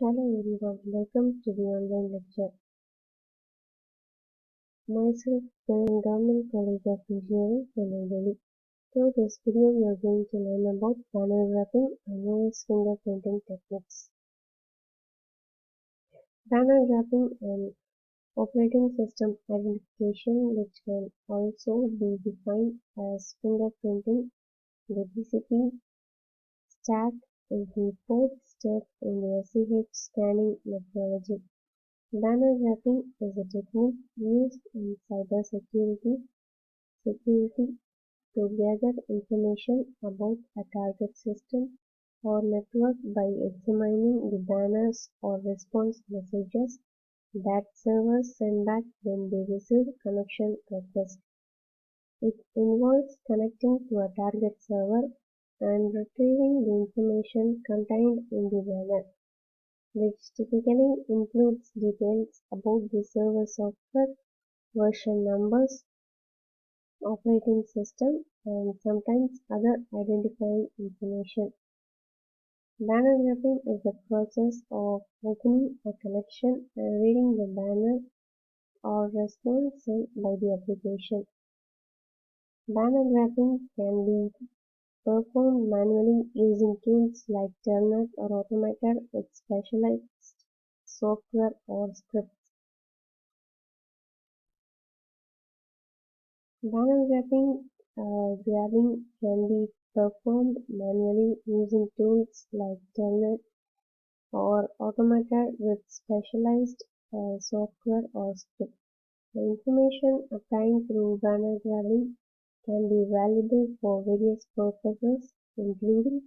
Hello everyone, welcome to the online lecture. Myself, from Government College of Engineering, Tirunelveli. Through this video, we are going to learn about panel wrapping and OS fingerprinting techniques. Panel wrapping and operating system identification, which can also be defined as fingerprinting, the BCP stack is the fourth step in the SEH scanning methodology. Banner wrapping is a technique used in cybersecurity security to gather information about a target system or network by examining the banners or response messages that servers send back when they receive connection requests. It involves connecting to a target server and retrieving the information contained in the banner, which typically includes details about the server software, version numbers, operating system, and sometimes other identifying information. Banner wrapping is the process of opening a connection and reading the banner or response sent by the application. Banner wrapping can be performed manually using tools like Telnet or automated with specialized software or scripts. Banner grabbing can be performed manually using tools like Telnet or automated with specialized software or script. The information obtained through banner grabbing can be valuable for various purposes, including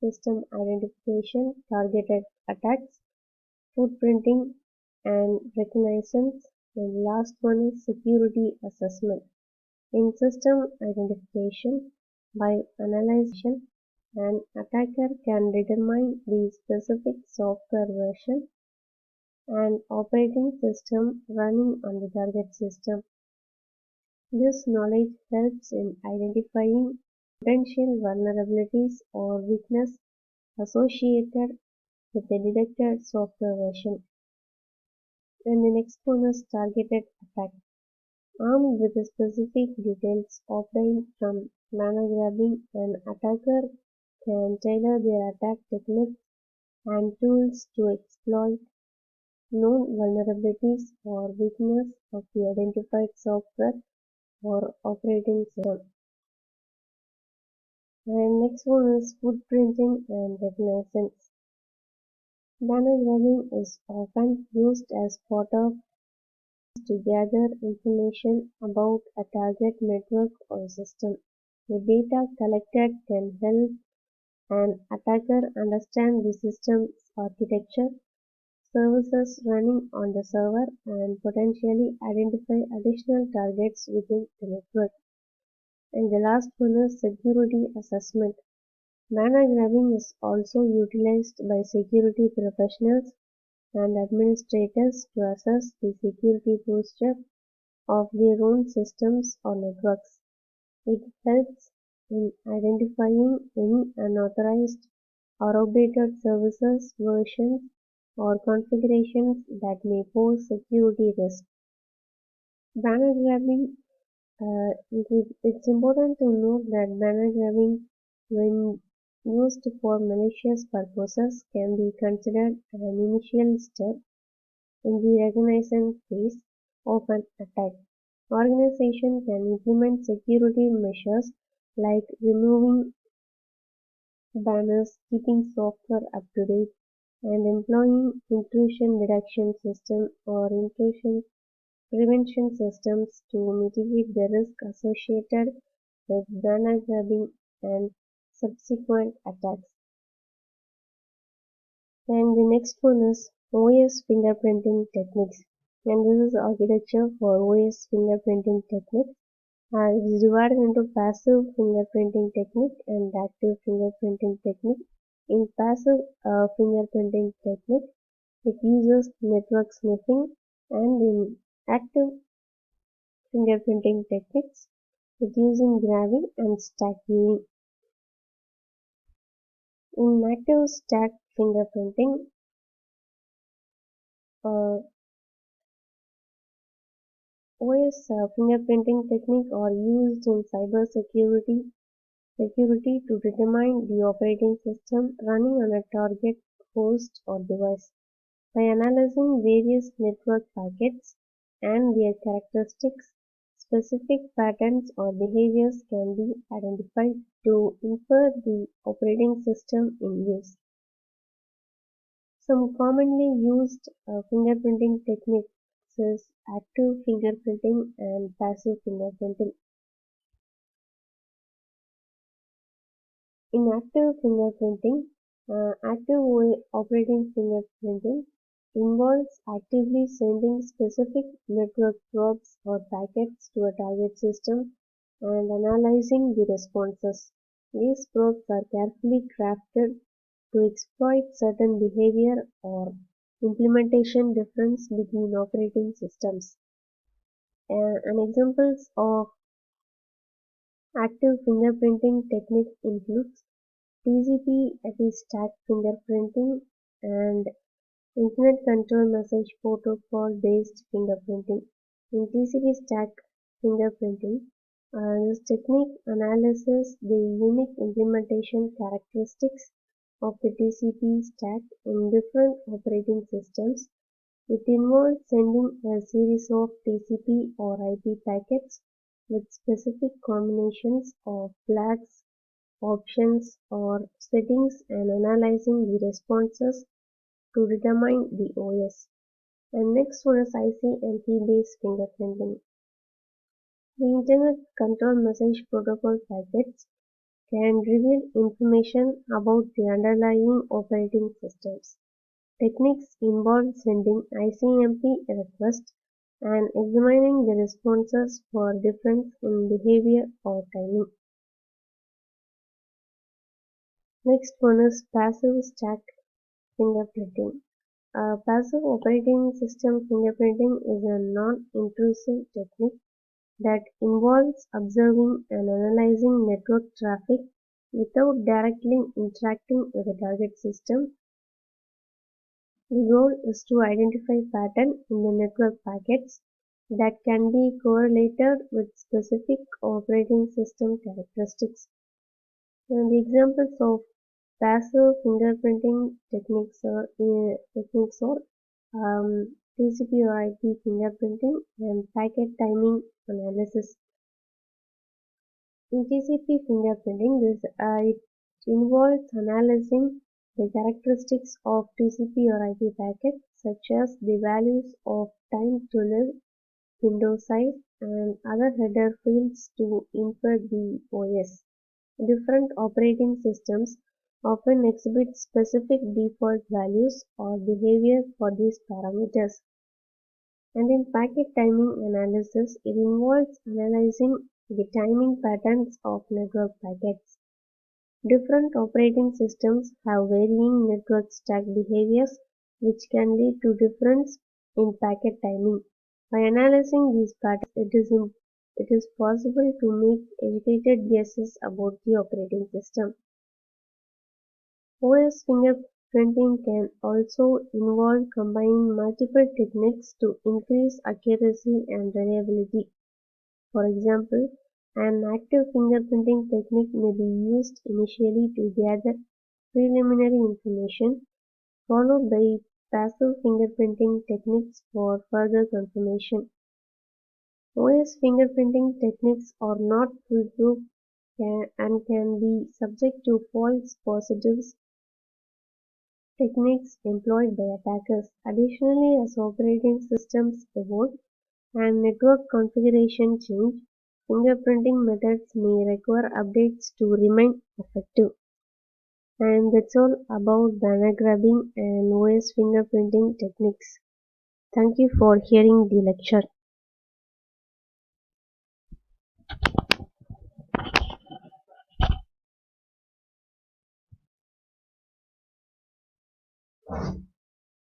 system identification, targeted attacks, footprinting, and reconnaissance. And the last one is security assessment. In system identification, by analyzing, an attacker can determine the specific software version and operating system running on the target system. This knowledge helps in identifying potential vulnerabilities or weakness associated with the detected software version. And the next one is targeted attack. Armed with the specific details obtained from banner grabbing, an attacker can tailor their attack techniques and tools to exploit known vulnerabilities or weaknesses of the identified software or operating system. And next one is footprinting and reconnaissance. Banner grabbing is often used as part of to gather information about a target network or system. The data collected can help an attacker understand the system's architecture, services running on the server, and potentially identify additional targets within the network. And the last one is security assessment. Banner grabbing is also utilized by security professionals and administrators to assess the security posture of their own systems or networks. It helps in identifying any unauthorized or outdated services, versions, or configurations that may pose security risk. Banner grabbing it's important to note that banner grabbing, when used for malicious purposes, can be considered an initial step in the reconnaissance phase of an attack. Organization can implement security measures like removing banners, keeping software up to date, and employing intrusion detection system or intrusion prevention systems to mitigate the risk associated with banner grabbing and subsequent attacks. And the next one is OS fingerprinting techniques. And this is architecture for OS fingerprinting techniques. It is divided into passive fingerprinting technique and active fingerprinting technique. In passive fingerprinting technique, it uses network sniffing, and in active fingerprinting techniques, it using grabbing and stack viewing. In active stack fingerprinting, OS fingerprinting technique are used in security to determine the operating system running on a target host or device. By analyzing various network packets and their characteristics, specific patterns or behaviors can be identified to infer the operating system in use. Some commonly used fingerprinting techniques is active fingerprinting and passive fingerprinting. In active operating fingerprinting involves actively sending specific network probes or packets to a target system and analyzing the responses. These probes are carefully crafted to exploit certain behavior or implementation difference between operating systems. An examples of active fingerprinting technique includes TCP/IP stack fingerprinting and Internet Control Message Protocol based fingerprinting. In TCP stack fingerprinting, this technique analyzes the unique implementation characteristics of the TCP stack in different operating systems. It involves sending a series of TCP or IP packets with specific combinations of flags, options, or settings and analyzing the responses to determine the OS. And next one is IC and key-based fingerprinting. The Internet Control Message Protocol packets can reveal information about the underlying operating systems. Techniques involve sending ICMP requests and examining the responses for difference in behavior or timing. Next one is passive stack fingerprinting. Passive operating system fingerprinting is a non-intrusive technique that involves observing and analyzing network traffic without directly interacting with the target system. The goal is to identify patterns in the network packets that can be correlated with specific operating system characteristics. And the examples of passive fingerprinting techniques are TCP or IP fingerprinting and packet timing analysis. In TCP fingerprinting, it involves analyzing the characteristics of TCP or IP packets, such as the values of time to live, window size, and other header fields to infer the OS. Different operating systems often exhibit specific default values or behavior for these parameters. And in packet timing analysis, it involves analyzing the timing patterns of network packets. Different operating systems have varying network stack behaviors, which can lead to difference in packet timing. By analyzing these patterns, it is possible to make educated guesses about the operating system. OS fingerprinting can also involve combining multiple techniques to increase accuracy and reliability. For example, an active fingerprinting technique may be used initially to gather preliminary information, followed by passive fingerprinting techniques for further confirmation. OS fingerprinting techniques are not foolproof and can be subject to false positives techniques employed by attackers. Additionally, as operating systems evolve and network configuration change, fingerprinting methods may require updates to remain effective. And that's all about banner grabbing and OS fingerprinting techniques. Thank you for hearing the lecture.